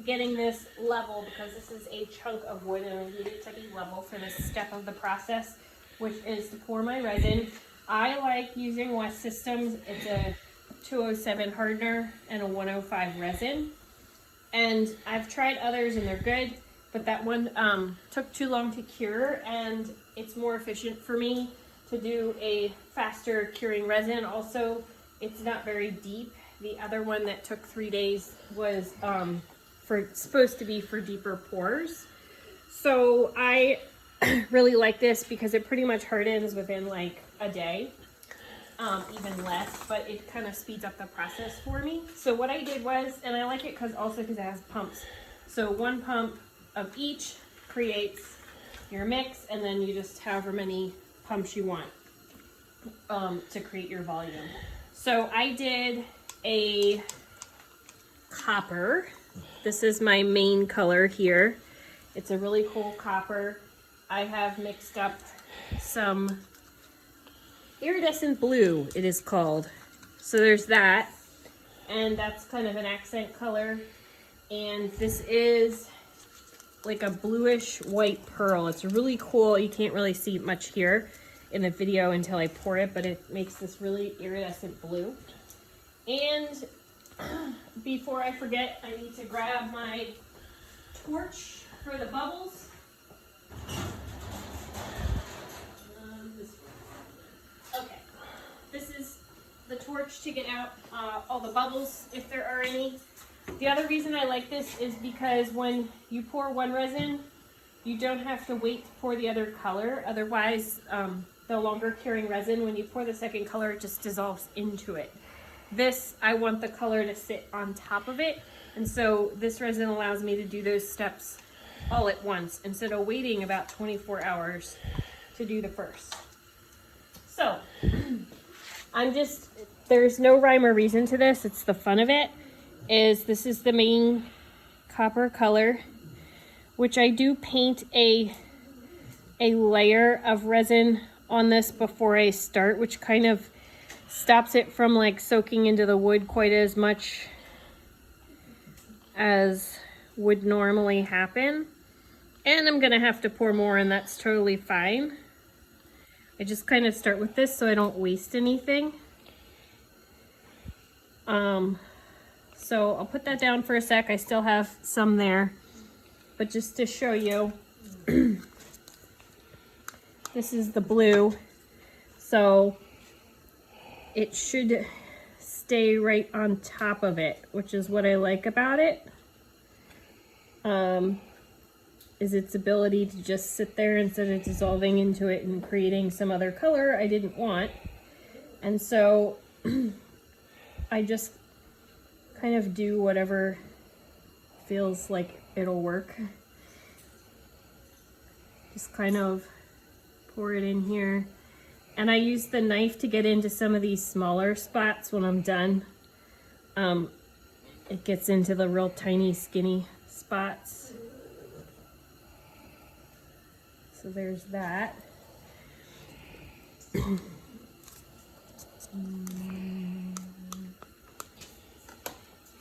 getting this level because this is a chunk of wood and I need it to be level for this step of the process, which is to pour my resin. I like using West Systems. It's a 207 hardener and a 105 resin. And I've tried others and they're good, but that one took too long to cure, and it's more efficient for me to do a faster curing resin. Also, it's not very deep. The other one that took 3 days was supposed to be for deeper pours. So I really like this because it pretty much hardens within like a day, even less, but it kind of speeds up the process for me. So what I did was, and I like it because it has pumps. So one pump of each creates your mix, and then you just however many pumps you want to create your volume. So I did a copper. This is my main color here. It's a really cool copper. I have mixed up some iridescent blue, it is called. So there's that, and that's kind of an accent color. And this is like a bluish white pearl. It's really cool. You can't really see much here in the video until I pour it, but it makes this really iridescent blue. And before I forget, I need to grab my torch for the bubbles. Okay, this is the torch to get out all the bubbles if there are any. The other reason I like this is because when you pour one resin, you don't have to wait to pour the other color. Otherwise, the longer curing resin, when you pour the second color, it just dissolves into it. This, I want the color to sit on top of it. And so this resin allows me to do those steps all at once instead of waiting about 24 hours to do the first. So there's no rhyme or reason to this. It's the fun of it. This is the main copper color, which I do paint a layer of resin on this before I start, which kind of stops it from like soaking into the wood quite as much as would normally happen. And I'm gonna have to pour more, and that's totally fine. I just kind of start with this so I don't waste anything. So I'll put that down for a sec. I still have some there, but just to show you, this is the blue. So it should stay right on top of it, which is what I like about it. Is its ability to just sit there instead of dissolving into it and creating some other color I didn't want. And so I just kind of do whatever feels like it'll work. Just kind of pour it in here. And I use the knife to get into some of these smaller spots when I'm done. It gets into the real tiny, skinny spots. So there's that.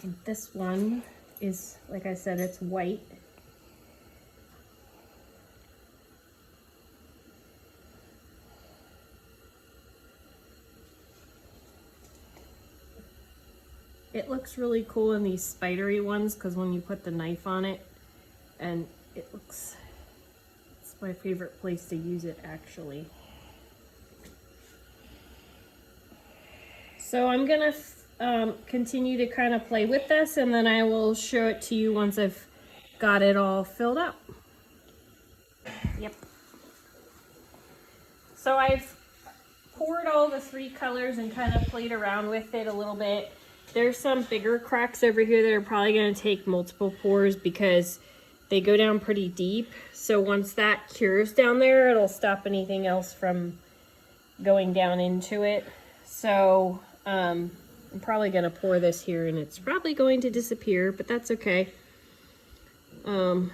And this one is, like I said, it's white. It looks really cool in these spidery ones because when you put the knife on it, and it's my favorite place to use it actually. So I'm gonna continue to kind of play with this, and then I will show it to you once I've got it all filled up. Yep. So I've poured all the three colors and kind of played around with it a little bit. There's some bigger cracks over here that are probably going to take multiple pours because they go down pretty deep. So once that cures down there, it'll stop anything else from going down into it. So I'm probably going to pour this here and it's probably going to disappear, but that's okay. And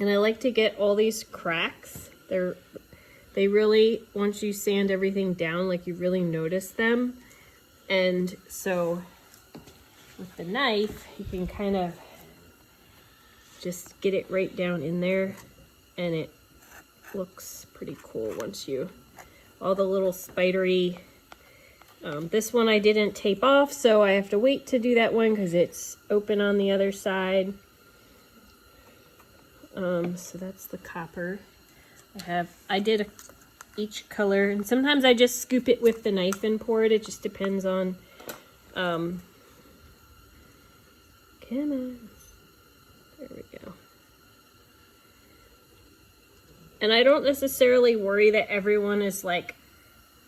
I like to get all these cracks. They really, once you sand everything down, like you really notice them. And so with the knife, you can kind of just get it right down in there, and it looks pretty cool once you, all the little spidery, this one I didn't tape off, so I have to wait to do that one because it's open on the other side. So that's the copper. I did each color, and sometimes I just scoop it with the knife and pour it. It just depends on, come on. There we go. And I don't necessarily worry that everyone is like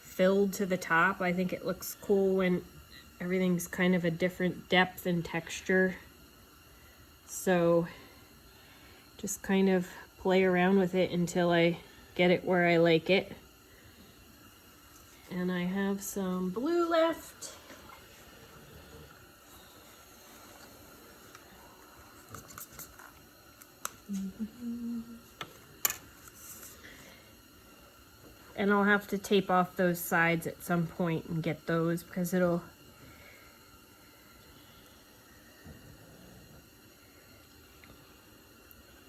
filled to the top. I think it looks cool when everything's kind of a different depth and texture. So just kind of play around with it until I get it where I like it. And I have some blue left. And I'll have to tape off those sides at some point and get those because it'll,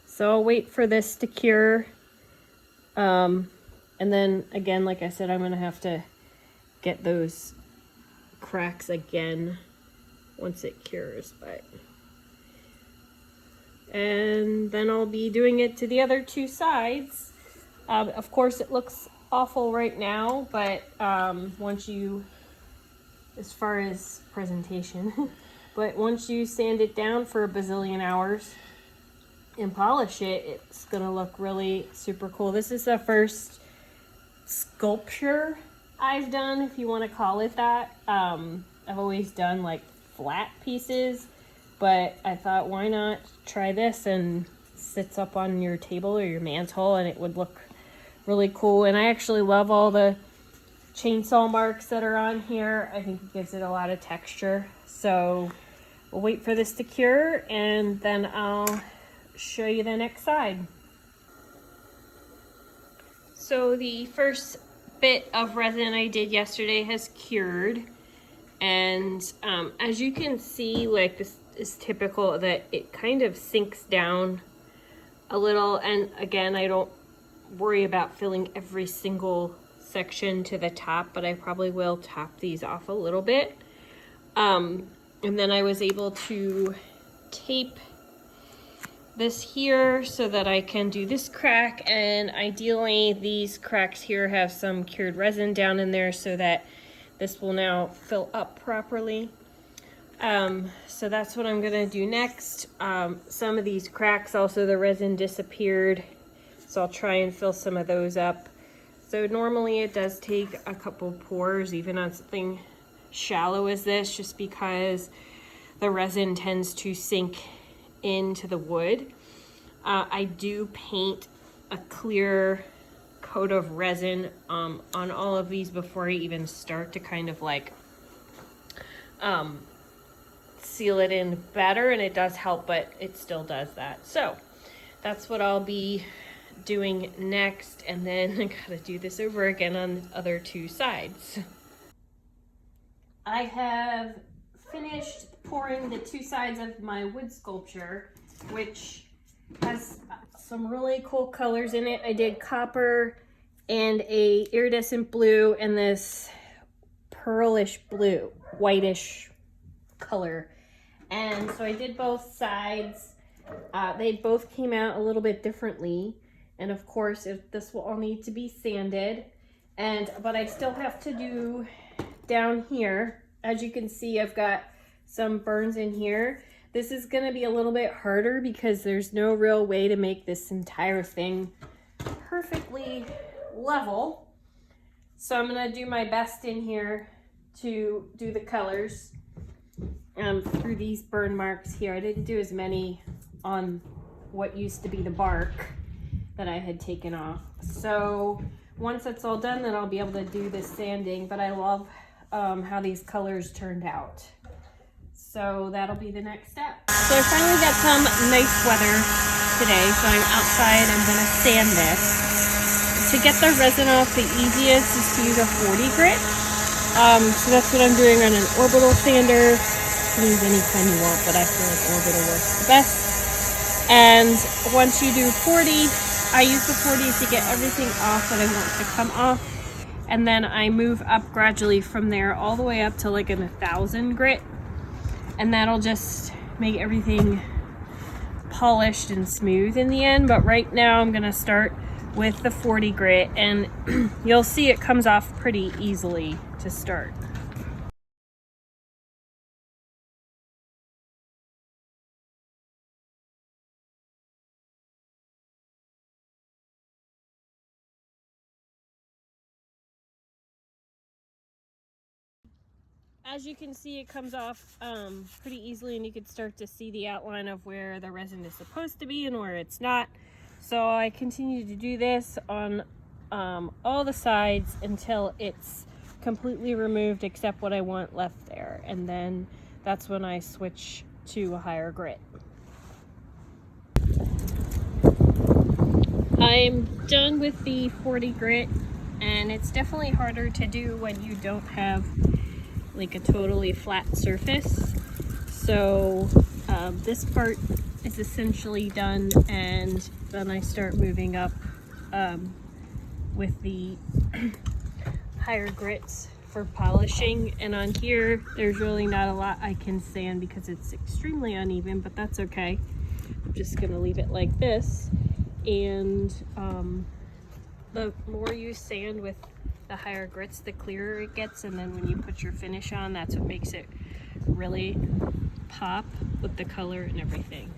so I'll wait for this to cure. And then again, like I said, I'm gonna have to get those cracks again once it cures, and then I'll be doing it to the other two sides. Of course it looks awful right now, but once you, as far as presentation, but once you sand it down for a bazillion hours and polish it, it's gonna look really super cool. This is the first sculpture I've done, if you want to call it that. I've always done like flat pieces, but I thought, why not try this, and sits up on your table or your mantle, and it would look really cool. And I actually love all the chainsaw marks that are on here. I think it gives it a lot of texture. So we'll wait for this to cure, and then I'll show you the next side. So the first bit of resin I did yesterday has cured, and as you can see, like, this is typical that it kind of sinks down a little. And again, I don't worry about filling every single section to the top, but I probably will top these off a little bit. And then I was able to tape this here so that I can do this crack, and ideally these cracks here have some cured resin down in there so that this will now fill up properly. So that's what I'm gonna do next. Some of these cracks, also the resin disappeared, so I'll try and fill some of those up. So normally it does take a couple pours, even on something shallow as this, just because the resin tends to sink into the wood. I do paint a clear coat of resin on all of these before I even start, to kind of like seal it in better, and it does help, but it still does that. So that's what I'll be doing next, and then I gotta do this over again on the other two sides. I have finished pouring the two sides of my wood sculpture, which has some really cool colors in it. I did copper and a iridescent blue and this pearlish blue, whitish color. And so I did both sides. They both came out a little bit differently. And of course, this will all need to be sanded. But I still have to do down here. As you can see, I've got some burns in here. This is gonna be a little bit harder because there's no real way to make this entire thing perfectly level. So I'm gonna do my best in here to do the colors through these burn marks here. I didn't do as many on what used to be the bark that I had taken off. So once it's all done, then I'll be able to do the sanding, but I love how these colors turned out. So that'll be the next step. So I finally got some nice weather today, so I'm outside. I'm gonna sand this. To get the resin off, the easiest is to use a 40 grit. So that's what I'm doing on an orbital sander. smooth anytime you want, but I feel like orbital works the best. And once you do 40, I use the 40 to get everything off that I want to come off. And then I move up gradually from there all the way up to like an 1,000 grit. And that'll just make everything polished and smooth in the end. But right now I'm gonna start with the 40 grit, and you'll see it comes off pretty easily to start. As you can see, it comes off pretty easily, and you can start to see the outline of where the resin is supposed to be and where it's not. So I continue to do this on all the sides until it's completely removed except what I want left there, and then that's when I switch to a higher grit. I'm done with the 40 grit, and it's definitely harder to do when you don't have like a totally flat surface. So this part is essentially done, and then I start moving up with the higher grits for polishing. And on here there's really not a lot I can sand because it's extremely uneven, but that's okay. I'm just gonna leave it like this, and the more you sand with the higher grits, the clearer it gets, and then when you put your finish on, that's what makes it really pop with the color and everything.